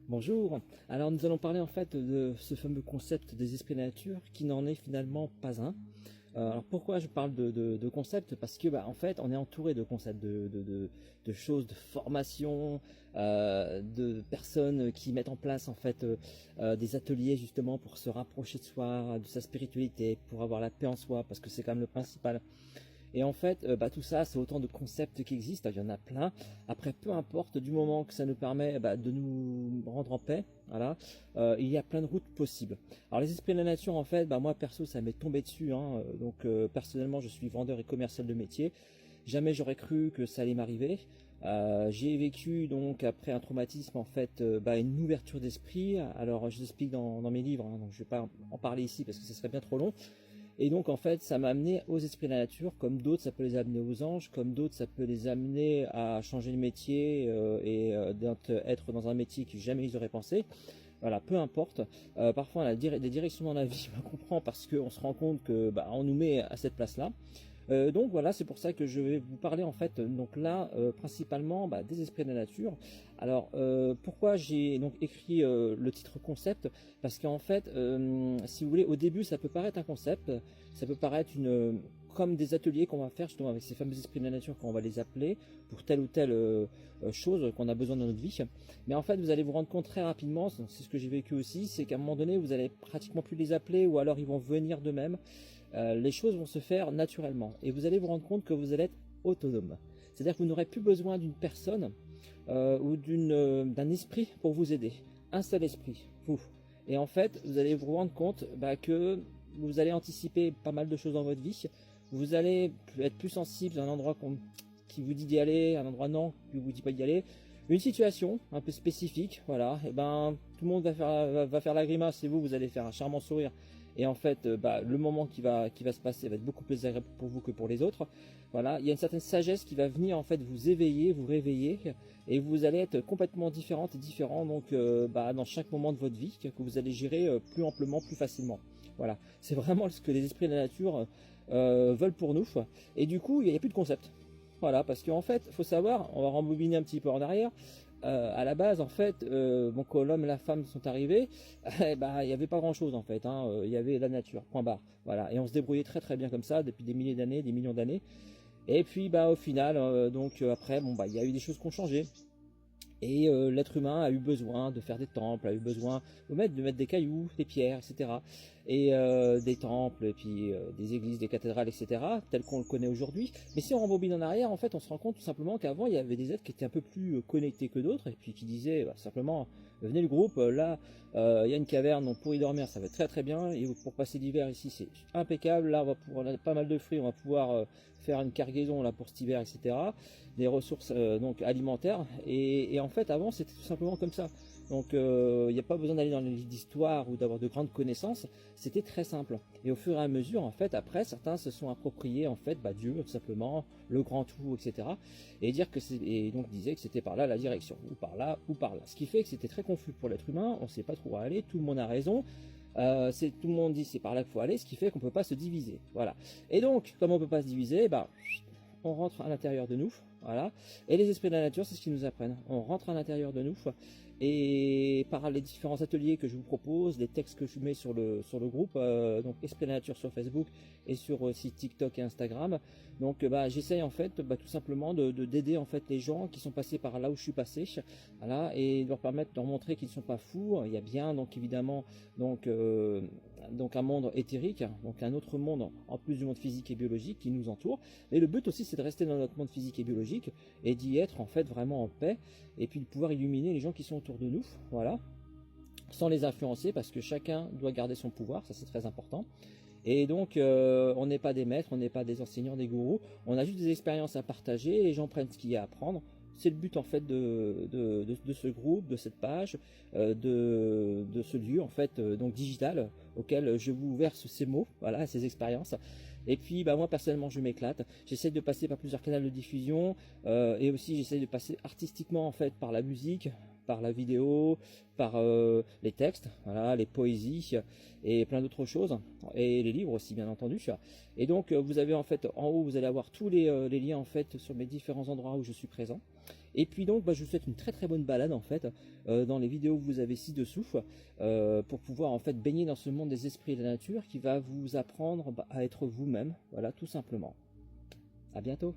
Bonjour. Alors nous allons parler en fait de ce fameux concept des esprits de la nature qui n'en est finalement pas un. Alors pourquoi je parle de concept? Parce que en fait on est entouré de concepts, de choses, de formations, de personnes qui mettent en place en fait des ateliers justement pour se rapprocher de soi, de sa spiritualité, pour avoir la paix en soi, parce que c'est quand même le principal. Et en fait, tout ça, c'est autant de concepts qui existent, il y en a plein. Après, peu importe, du moment que ça nous permet de nous rendre en paix, voilà, il y a plein de routes possibles. Alors les esprits de la nature, en fait, moi perso, ça m'est tombé dessus, hein, donc personnellement, je suis vendeur et commercial de métier. Jamais j'aurais cru que ça allait m'arriver. J'ai vécu donc après un traumatisme en fait une ouverture d'esprit. Alors je l'explique dans mes livres, hein, donc je vais pas en parler ici parce que ce serait bien trop long. Et donc en fait ça m'a amené aux esprits de la nature, comme d'autres ça peut les amener aux anges, comme d'autres ça peut les amener à changer de métier être dans un métier que jamais ils auraient pensé. Voilà, peu importe. Parfois on a des directions dans la vie, on comprend parce qu'on se rend compte que on nous met à cette place-là. Donc voilà, c'est pour ça que je vais vous parler en fait donc là principalement des esprits de la nature. Alors pourquoi j'ai donc écrit le titre concept? Parce qu'en fait, si vous voulez, au début ça peut paraître un concept, ça peut paraître comme des ateliers qu'on va faire justement avec ces fameux esprits de la nature, quand on va les appeler pour telle ou telle chose qu'on a besoin dans notre vie. Mais en fait, vous allez vous rendre compte très rapidement, c'est ce que j'ai vécu aussi, c'est qu'à un moment donné, vous allez pratiquement plus les appeler ou alors ils vont venir d'eux-mêmes. Les choses vont se faire naturellement et vous allez vous rendre compte que vous allez être autonome. C'est-à-dire que vous n'aurez plus besoin d'une personne ou d'un esprit pour vous aider. Un seul esprit, vous. Et en fait, vous allez vous rendre compte que vous allez anticiper pas mal de choses dans votre vie. Vous allez être plus sensible à un endroit qui vous dit d'y aller, à un endroit non, qui vous dit pas d'y aller. Une situation un peu spécifique, voilà, et tout le monde va faire la grimace et vous allez faire un charmant sourire. Et en fait, le moment qui va se passer va être beaucoup plus agréable pour vous que pour les autres. Voilà, il y a une certaine sagesse qui va venir en fait vous éveiller, vous réveiller, et vous allez être complètement différente et différent donc dans chaque moment de votre vie que vous allez gérer plus amplement, plus facilement. Voilà, c'est vraiment ce que les esprits de la nature veulent pour nous. Et du coup, il n'y a plus de concept. Voilà, parce qu'en fait, il faut savoir, on va rembobiner un petit peu en arrière. À la base, en fait, quand l'homme et la femme sont arrivés, il n'y avait pas grand-chose en fait. Il y avait la nature, point barre. Voilà, et on se débrouillait très très bien comme ça depuis des milliers d'années, des millions d'années. Et puis, au final, après, il y a eu des choses qui ont changé. Et l'être humain a eu besoin de faire des temples, a eu besoin de mettre des cailloux, des pierres, etc. Et des temples, et puis des églises, des cathédrales, etc. Tel qu'on le connaît aujourd'hui. Mais si on rembobine en arrière, en fait, on se rend compte tout simplement qu'avant, il y avait des êtres qui étaient un peu plus connectés que d'autres, et puis qui disaient simplement, venez le groupe, là, il y a une caverne, donc pour y dormir, ça va être très très bien, et pour passer l'hiver ici, c'est impeccable. Là, on a pas mal de fruits, on va pouvoir faire une cargaison là pour cet hiver, etc. Des ressources donc alimentaires. Et en fait, avant, c'était tout simplement comme ça. Donc, il n'y a pas besoin d'aller dans les livres d'histoire ou d'avoir de grandes connaissances. C'était très simple. Et au fur et à mesure, en fait, après, certains se sont appropriés, en fait, Dieu, tout simplement, le grand tout, etc. Et donc disaient que c'était par là la direction, ou par là, ou par là. Ce qui fait que c'était très confus pour l'être humain. On ne sait pas trop où aller. Tout le monde a raison. Tout le monde dit c'est par là qu'il faut aller, ce qui fait qu'on peut pas se diviser. Voilà. Et donc, comme on peut pas se diviser, on rentre à l'intérieur de nous, voilà. Et les esprits de la nature, c'est ce qu'ils nous apprennent. On rentre à l'intérieur de nous, et par les différents ateliers que je vous propose, les textes que je mets sur le groupe, donc Esprits de la nature sur Facebook et sur aussi TikTok et Instagram. Donc, j'essaye en fait, tout simplement d'aider en fait les gens qui sont passés par là où je suis passé, voilà, et de leur permettre de leur montrer qu'ils ne sont pas fous. Il y a bien, donc évidemment, donc un monde éthérique, donc un autre monde en plus du monde physique et biologique qui nous entoure. Et le but aussi, c'est de rester dans notre monde physique et biologique et d'y être en fait vraiment en paix, et puis de pouvoir illuminer les gens qui sont autour de nous, voilà, sans les influencer, parce que chacun doit garder son pouvoir, ça c'est très important. Et donc, on n'est pas des maîtres, on n'est pas des enseignants, des gourous, on a juste des expériences à partager, et les gens prennent ce qu'il y a à apprendre. C'est le but en fait de ce groupe, de cette page, de ce lieu en fait donc digital auquel je vous verse ces mots, voilà, ces expériences. Et puis moi personnellement je m'éclate, j'essaie de passer par plusieurs canaux de diffusion, et aussi j'essaie de passer artistiquement en fait par la musique, par la vidéo, par les textes, voilà, les poésies et plein d'autres choses, et les livres aussi bien entendu. Et donc vous avez en fait en haut, vous allez avoir tous les liens en fait sur mes différents endroits où je suis présent. Et puis donc, je vous souhaite une très très bonne balade en fait, dans les vidéos que vous avez ci-dessous, pour pouvoir en fait baigner dans ce monde des esprits et de la nature qui va vous apprendre à être vous-même, voilà, tout simplement. À bientôt.